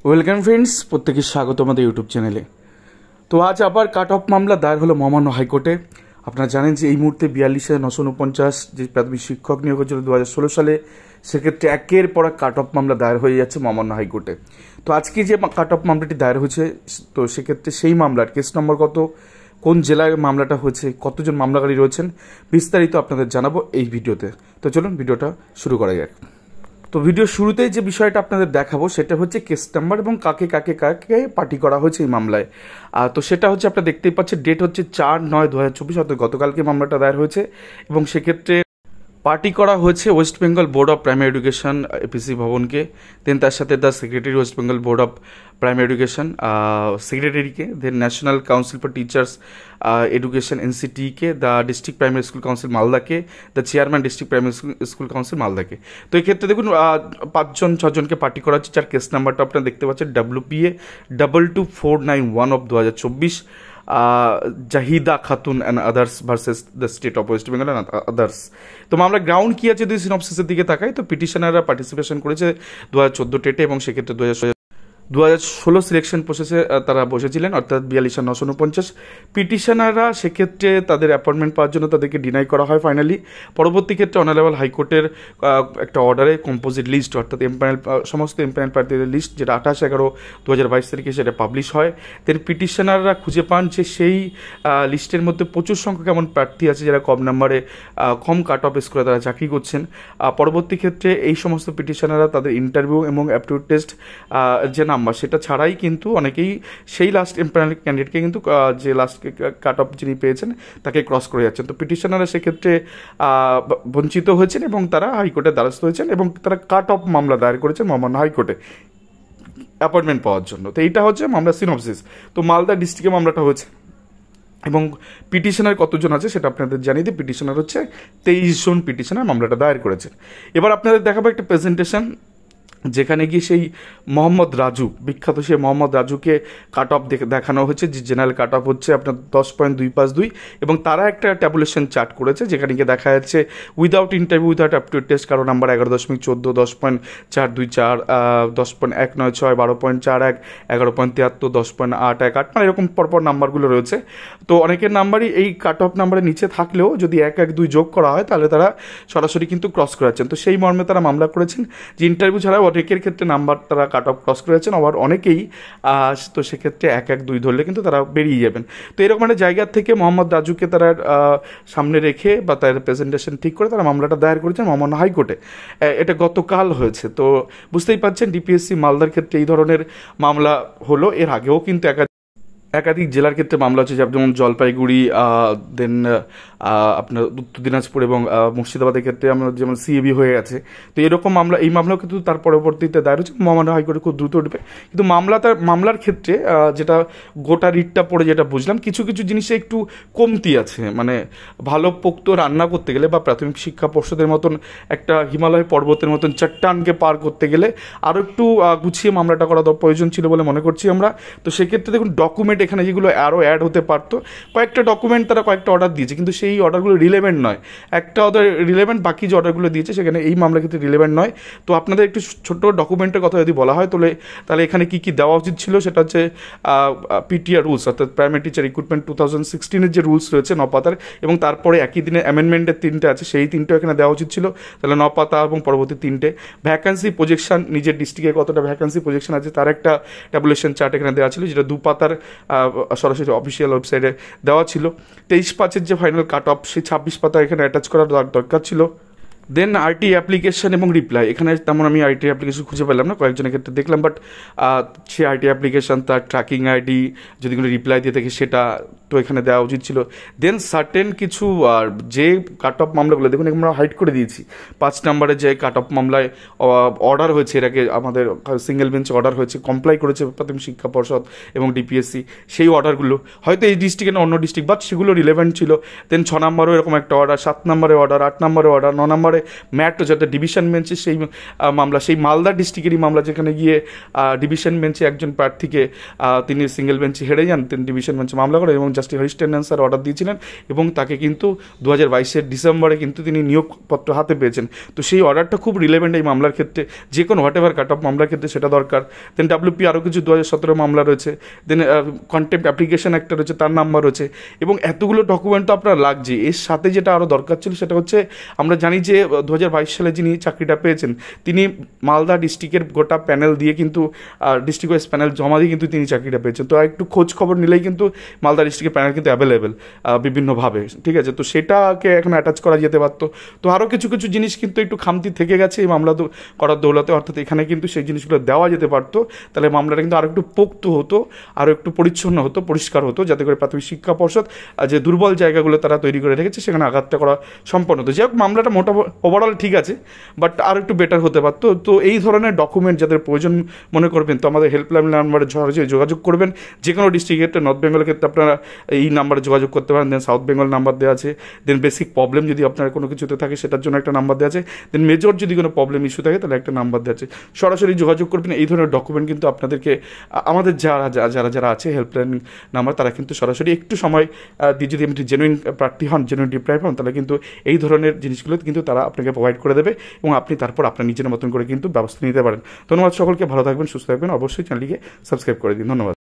Welcome friends, প্রত্যেকে স্বাগত আমাদের ইউটিউব চ্যানেলে। তো আজ আবার কাট অফ মামলা দায়ের হলো মহামান্য হাইকোর্টে। আপনারা জানেন যে এই মুহূর্তে 42,949 যে প্রাথমিক শিক্ষক নিয়োগের জন্য 2016 সালে, সেক্ষেত্রে একের পর এক কাট অফ মামলা দায়ের হয়ে যাচ্ছে মহামান্য হাইকোর্টে। তো আজকে যে কাট অফ মামলাটি দায়ের হয়েছে, তো সেক্ষেত্রে সেই মামলার কেস নম্বর কত, কোন জেলায় মামলাটা হয়েছে, কতজন মামলাকারী রয়েছেন, বিস্তারিত আপনাদের জানাবো এই ভিডিওতে। তো চলুন ভিডিওটা শুরু করা যাক। তো ভিডিও শুরুতেই যে বিষয়টা আপনাদের দেখাবো সেটা হচ্ছে কেস নাম্বার এবং কাকে কাকে কাকে পার্টি করা হয়েছে এই মামলায়। তো সেটা হচ্ছে আপনারা দেখতেই পাচ্ছেন, ডেট হচ্ছে 4/9/2024, অর্থাৎ গতকালকে মামলাটা দায়ের হয়েছে। এবং সেক্ষেত্রে পার্টি করা হয়েছে West Bengal board of primary education APC ভবনকে, দেন তার সাথে the secretary West Bengal board of primary education সেক্রেটারিকে, then national council for teachers education এনসিটিকে, the district primary school council মালদাকে, the chairman district primary school council মালদাকে। তো এক্ষেত্রে দেখুন 5-6জনকে পার্টি করা হচ্ছে, যার কেস নাম্বারটা আপনারা দেখতে পাচ্ছেন WPA 22491 of 2024, Zahida Khatun and others versus the state of West Bengal and others. তো মামলা গ্রাউন্ড কী আছে যদি সিনপসিসের দিকে তাকাই, তো পিটিশনাররা পার্টিসিপেশন করেছে 2014 টেটে, এবং সেক্ষেত্রে 2016 সিলেকশন প্রসেসে তারা বসেছিলেন, অর্থাৎ 42,949। পিটিশনাররা সেক্ষেত্রে তাদের অ্যাপয়েন্টমেন্ট পাওয়ার জন্য তাদেরকে ডিনাই করা হয় ফাইনালি। পরবর্তী ক্ষেত্রে অনারেবল হাইকোর্টের একটা অর্ডারে কম্পোজিট লিস্ট, অর্থাৎ সমস্ত এমপ্যানেল প্রার্থীদের লিস্ট, যেটা 28/11/2022 তারিখে সেটা পাবলিশ হয়। দেন পিটিশনাররা খুঁজে পান যে সেই লিস্টের মধ্যে প্রচুর সংখ্যক এমন প্রার্থী আছে যারা কম নাম্বারে কম কাট অফ স্কোরে তারা চাকরি করছেন। পরবর্তী ক্ষেত্রে এই সমস্ত পিটিশনাররা তাদের ইন্টারভিউ এবং অ্যাপটিটিউড টেস্ট যে নাম্বার সেটা ছাড়াই কিন্তু অনেকেই সেই লাস্ট এমপ্যানেল ক্যান্ডিডেটকে কিন্তু যে লাস্ট কাট অফ যিনি পেয়েছেন তাকে ক্রস করে যাচ্ছেন। তো পিটিশনাররা সেক্ষেত্রে বঞ্চিত হয়েছেন এবং তারা হাইকোর্টের দ্বারস্থ হয়েছেন এবং তারা কাট অফ মামলা দায়ের করেছেন মহামান্য হাইকোর্টে অ্যাপয়েন্টমেন্ট পাওয়ার জন্য। তো এইটা হচ্ছে মামলা সিনপসিস। তো মালদা ডিস্ট্রিক্টে মামলাটা হয়েছে এবং পিটিশনার কতজন আছে সেটা আপনাদের জানিয়ে দিই। পিটিশনার হচ্ছে 23 জন পিটিশনার মামলাটা দায়ের করেছেন। এবার আপনাদের দেখাবো একটা প্রেজেন্টেশন, যেখানে গিয়ে সেই মোহাম্মদ রাজু, বিখ্যাত সেই মোহাম্মদ রাজুকে কাট অফ দেখানো হয়েছে, যে জেনারেল কাট অফ হচ্ছে আপনার 10.252, এবং তারা একটা ট্যাবুলেশন চার্ট করেছে যেখানে গিয়ে দেখা যাচ্ছে without interview without aptitude test কারো নাম্বার 11.14, 10.424, 10.196, 12.41, 11.73, 10.818, মানে এরকম পরপর নাম্বারগুলো রয়েছে। তো অনেকের নাম্বারই এই কাট অফ নাম্বারের নিচে থাকলেও যদি 1-1-2 যোগ করা হয় তাহলে তারা সরাসরি কিন্তু ক্রস করাচ্ছেন। তো সেই মর্মে তারা মামলা করেছেন যে ইন্টারভিউ ছাড়াও অনেকের ক্ষেত্রে নাম্বার তারা কাট অফ ক্রস করেছেন, আবার অনেকেই তো সেক্ষেত্রে 1-1-2 ধরলে কিন্তু তারা বেরিয়ে যাবেন। তো এরকম একটা জায়গা থেকে মোহাম্মদ রাজুকে তারা সামনে রেখে বা তার প্রেজেন্টেশন ঠিক করে তারা মামলাটা দায়ের করেছেন মহামান্য হাইকোর্টে। এটা গতকাল হয়েছে। তো বুঝতেই পারছেন ডিপিএসসি মালদার ক্ষেত্রে এই ধরনের মামলা হলো, এর আগেও কিন্তু একাধিক জেলার ক্ষেত্রে মামলা হচ্ছে, যেমন জলপাইগুড়ি, দেন আপনার উত্তর দিনাজপুর এবং মুর্শিদাবাদের ক্ষেত্রে আমরা যেমন সিএবি হয়ে গেছে। তো এরকম মামলা, এই মামলাও কিন্তু তার পরবর্তীতে দায়ের হচ্ছে, মহামান্য হাইকোর্টে খুব দ্রুত উঠবে। কিন্তু মামলার ক্ষেত্রে যেটা গোটা রিটটা পড়ে যেটা বুঝলাম, কিছু কিছু জিনিসে একটু কমতি আছে। মানে ভালো পোক্ত রান্না করতে গেলে বা প্রাথমিক শিক্ষা পর্ষদের মতন একটা হিমালয় পর্বতের মতন চট্টানকে পার করতে গেলে আরও একটু গুছিয়ে মামলাটা করা প্রয়োজন ছিল বলে মনে করছি আমরা। তো সেক্ষেত্রে দেখুন ডকুমেন্ট এখানে যেগুলো আরও অ্যাড হতে পারতো, কয়েকটা ডকুমেন্ট তারা কয়েকটা অর্ডার দিয়েছে, কিন্তু সেই অর্ডারগুলো রিলেভেন্ট নয়। একটা অর্ডার রিলেভেন্ট, বাকি যে অর্ডারগুলো দিয়েছে সেখানে এই মামলার ক্ষেত্রে রিলেভেন্ট নয়। তো আপনাদের একটু ছোট ডকুমেন্টের কথা যদি বলা হয় তাহলে এখানে কী কী দেওয়া উচিত ছিল, সেটা হচ্ছে পিটিআর রুলস, অর্থাৎ প্রাইমারি টিচার রিক্রুটমেন্ট 2016 যে রুলস রয়েছে 9 পাতার, এবং তারপরে একই দিনে অ্যামেন্ডমেন্টের 3টে আছে, সেই 3টেও এখানে দেওয়া উচিত ছিল। তাহলে 9 পাতা এবং পরবর্তী 3টে ভ্যাকান্সি প্রজেকশন, নিজের ডিস্ট্রিক্টে কতটা ভ্যাকান্সি প্রজেকশন আছে তার একটা ট্যাবুলেশন চার্ট এখানে দেওয়া ছিল, যেটা 2 পাতার সরাসরি অফিসিয়াল ওয়েবসাইটে দেওয়া ছিল। 23/5 যে ফাইনাল কাট অফ, সেই 26 পাতা এখানে অ্যাটাচ করার দরকার ছিল। দেন আরটি অ্যাপ্লিকেশন এবং রিপ্লাই, এখানে তেমন আমি আরটি অ্যাপ্লিকেশন খুঁজে পেলাম না, কয়েকজনের ক্ষেত্রে দেখলাম, বাট সে আরটি অ্যাপ্লিকেশন, তার ট্র্যাকিং আইডি যদি কোনো রিপ্লাই দিয়ে থাকে সেটা তো এখানে দেওয়া উচিত ছিল। দেন সার্টেন কিছু যে কাট অফ মামলাগুলো দেখুন আমরা হাইড করে দিয়েছি। 5 নম্বরে যে কাট অফ মামলায় অর্ডার হয়েছে, এর আগে আমাদের সিঙ্গেল বেঞ্চ অর্ডার হয়েছে, কমপ্লাই করেছে প্রাথমিক শিক্ষা পর্ষদ এবং ডিপিএসসি, সেই অর্ডারগুলো হয়তো এই ডিস্ট্রিক্টে না অন্য ডিস্ট্রিক্ট, বাট সেগুলো রিলেভেন্ট ছিল। দেন 6 নম্বরেও এরকম একটা অর্ডার, 7 নম্বরে অর্ডার, 8 নম্বরে অর্ডার, 9 নম্বরে ম্যাট যেটা ডিভিশন বেঞ্চে সেই মামলা, সেই মালদা ডিস্ট্রিক্টেরই মামলা, যেখানে গিয়ে ডিভিশন বেঞ্চে একজন প্রার্থীকে তিনি সিঙ্গেল বেঞ্চে হেরে যান, তিনি ডিভিশন বেঞ্চে মামলা করেন এবং 50টি হরিস্টেন্যান্সার অর্ডার দিয়েছিলেন এবং তাকে কিন্তু 2022-এর ডিসেম্বরে কিন্তু তিনি নিয়োগপত্র হাতে পেয়েছেন। তো সেই অর্ডারটা খুব রিলেভেন্ট এই মামলার ক্ষেত্রে, যে কোনো হোয়াট এভার কাট অফ মামলার ক্ষেত্রে সেটা দরকার। দেন ডাব্লিউপি আরও কিছু 2017 মামলা রয়েছে, দেন কন্টেম্প্ট অ্যাপ্লিকেশন একটা রয়েছে, তার নাম্বার রয়েছে, এবং এতগুলো ডকুমেন্ট তো আপনার লাগছে। এর সাথে যেটা আরও দরকার ছিল সেটা হচ্ছে, আমরা জানি যে 2022 সালে যিনি চাকরিটা পেয়েছেন তিনি মালদা ডিস্ট্রিক্টের গোটা প্যানেল দিয়ে কিন্তু ডিস্ট্রিক্ট ওয়াইজ প্যানেল জমা দিয়ে কিন্তু তিনি চাকরিটা পেয়েছেন। তো একটু খোঁজ খবর নিলেই কিন্তু মালদা ডিস্ট্রিক্টের প্যানেল কিন্তু অ্যাভেলেবেল বিভিন্নভাবে, ঠিক আছে। তো সেটাকে এখন অ্যাটাচ করা যেতে পারতো। তো আরও কিছু কিছু জিনিস কিন্তু একটু খামতি থেকে গেছে এই মামলা করার দৌলতে, অর্থাৎ এখানে কিন্তু সেই জিনিসগুলো দেওয়া যেতে পারতো, তাহলে মামলাটা কিন্তু আরও একটু পোক্ত হতো, আরও একটু পরিচ্ছন্ন হতো, পরিষ্কার হতো, যাতে করে প্রাথমিক শিক্ষা পর্ষদ যে দুর্বল জায়গাগুলো তারা তৈরি করে রেখেছে সেখানে আঘাতটা করা সম্পন্ন হতো। যাই হোক, মামলাটা মোটামুটি ওভারঅল ঠিক আছে, বাট আরও একটু বেটার হতে পারতো। তো এই ধরনের ডকুমেন্ট যাদের প্রয়োজন মনে করবেন, তো আমাদের হেল্পলাইন নাম্বারে সরাসরি যোগাযোগ করবেন। যে কোনো ডিস্ট্রিক্টের ক্ষেত্রে, নর্থ বেঙ্গলের ক্ষেত্রে আপনারা এই নাম্বারে যোগাযোগ করতে পারেন। দেন সাউথ বেঙ্গল নাম্বার দেওয়া আছে। দেন বেসিক প্রবলেম যদি আপনার কোনো কিছুতে থাকে সেটার জন্য একটা নাম্বার দেওয়া আছে। দেন মেজর যদি কোনো প্রবলেম ইস্যু থাকে তাহলে একটা নাম্বার দেওয়া আছে, সরাসরি যোগাযোগ করবেন। এই ধরনের ডকুমেন্ট কিন্তু আপনাদেরকে আমাদের যারা আছে হেল্পলাইন নাম্বার, তারা কিন্তু সরাসরি একটু সময় দিয়ে যদি আপনি জেনুইন প্রার্থী হন, জেনুইন রিপ্লাই পান, তাহলে কিন্তু এই ধরনের জিনিসগুলো কিন্তু তারা আপনাকে প্রোভাইড করে দেবে এবং আপনি তারপর আপনার নিজের মতন করে কিন্তু ব্যবস্থা নিতে পারেন। ধন্যবাদ সকলকে, ভালো থাকবেন, সুস্থ থাকবেন, অবশ্যই চ্যানেলটিকে সাবস্ক্রাইব করে দিন। ধন্যবাদ।